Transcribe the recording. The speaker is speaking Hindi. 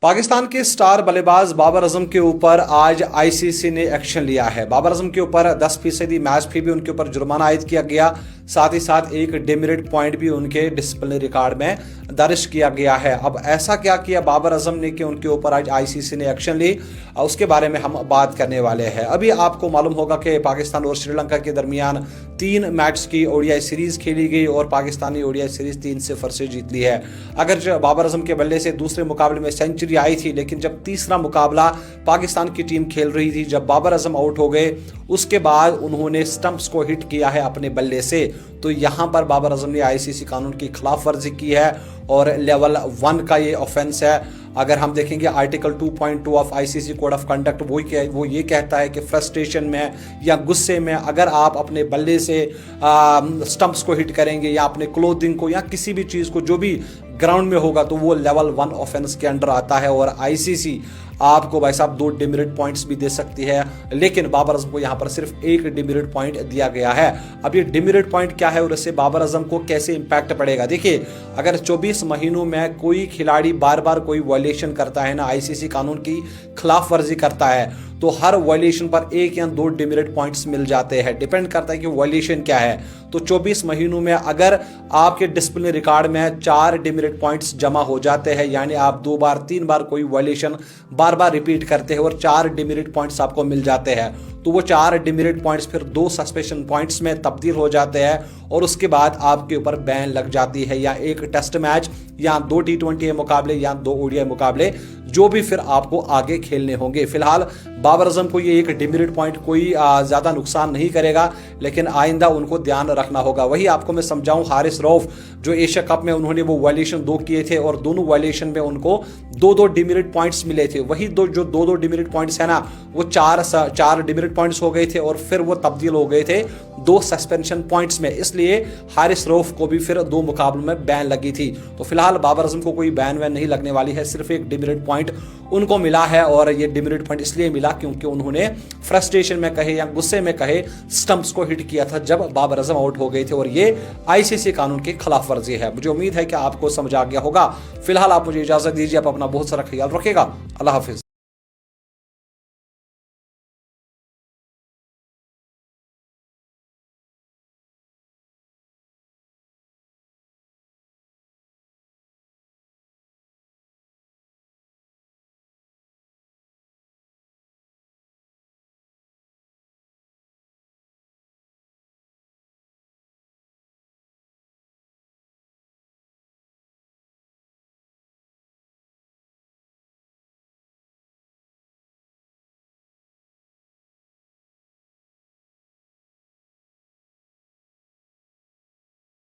पाकिस्तान के स्टार बल्लेबाज बाबर आजम के ऊपर आज आईसीसी ने एक्शन लिया है। बाबर आजम के ऊपर 10% मैच फी भी उनके ऊपर जुर्माना आयद किया गया, साथ ही साथ एक डिमेरिट पॉइंट भी उनके डिसिप्लिनरी रिकॉर्ड में दर्ज किया गया है। अब ऐसा क्या किया बाबर आजम ने कि उनके ऊपर आज आईसीसी ने एक्शन ली, उसके बारे में हम बात करने वाले हैं। अभी आपको मालूम होगा कि पाकिस्तान और श्रीलंका के दरमियान 3 मैच की ओडीआई सीरीज खेली गई और पाकिस्तानी ओडीआई सीरीज 3-0 से जीत ली है। अगर बाबर आजम के बल्ले से दूसरे मुकाबले में सेंचुरी आई थी, लेकिन जब तीसरा मुकाबला पाकिस्तान की टीम खेल रही थी, जब बाबर आजम आउट हो गए, उसके बाद उन्होंने स्टंप्स को हिट किया है अपने बल्ले से। तो यहां पर बाबर आजम ने आईसीसी कानून की खिलाफ वर्जी की है और लेवल 1 का ये ऑफेंस है। अगर हम देखेंगे article 2.2 of ICC code of conduct वो ये कहता है कि फ्रस्ट्रेशन में या गुस्से में अगर आप अपने बल्ले से स्टंप्स को हिट करेंगे या अपने क्लोथिंग को या किसी भी चीज़ को जो भी ग्राउंड में होगा, तो वो लेवल 1 ऑफेंस के अंडर आता है और आईसीसी आपको भाई साहब 2 डिमेरिट पॉइंट्स भी दे सकती है। लेकिन बाबर आजम को यहाँ पर सिर्फ 1 डिमेरिट पॉइंट दिया गया है। अब ये डिमेरिट पॉइंट क्या है और इससे बाबर आजम को कैसे इंपैक्ट पड़ेगा? देखिए, अगर 24 महीनों में कोई खिलाड़ी बार बार कोई वायलेशन करता है ना, आईसीसी कानून की खिलाफ वर्जी करता है, तो हर वायलेशन पर 1 या 2 डिमेरिट पॉइंट्स मिल जाते हैं। डिपेंड करता है कि वायलेशन क्या है। तो 24 महीनों में अगर आपके डिसिप्लिनरी रिकॉर्ड में 4 डिमेरिट पॉइंट्स जमा हो जाते हैं, यानी आप 2 बार 3 बार कोई वायलेशन बार बार रिपीट करते हैं और 4 डिमेरिट पॉइंट्स आपको मिल जाते हैं, तो वो 4 डिमेरिट पॉइंट्स फिर 2 सस्पेंशन पॉइंट्स में तब्दील हो जाते हैं और उसके बाद आपके ऊपर बैन लग जाती है, या 1 टेस्ट मैच या 2 T20 मुकाबले या 2 ओडीआई मुकाबले, जो भी फिर आपको आगे खेलने होंगे। फिलहाल बाबर आजम को ये 1 डिमेरिट पॉइंट कोई ज़्यादा नुकसान नहीं करेगा, लेकिन आइंदा उनको ध्यान रखना होगा। वही आपको मैं समझाऊं, हारिस रऊफ जो एशिया कप में उन्होंने वो वायलेशन 2 किए थे और दोनों वायलेशन में उनको 2-2 डिमेरिट पॉइंट्स मिले थे। वही जो 2-2 डिमेरिट पॉइंट्स है ना, वो 4 डिमेरिट पॉइंट्स हो गए थे और फिर वो तब्दील हो गए थे 2 सस्पेंशन पॉइंट्स में। इसलिए हारिस रऊफ को भी फिर 2 मुकाबलों में बैन लगी थी। तो फिलहाल बाबर आजम को कोई बैन वैन नहीं लगने वाली है, सिर्फ 1 डिमेरिट पॉइंट उनको मिला है और ये डिमेरिट पॉइंट इसलिए मिला क्योंकि उन्होंने फ्रस्ट्रेशन में कहे या गुस्से में कहे स्टंप्स को हिट किया था जब बाबर आजम आउट हो गए थे, और ये आईसीसी कानून की खिलाफ वर्जी है। मुझे उम्मीद है कि आपको समझ आ गया होगा। फिलहाल आप मुझे इजाजत दीजिए, आप अपना बहुत सारा ख्याल रखिएगा। अल्लाह हाफिज।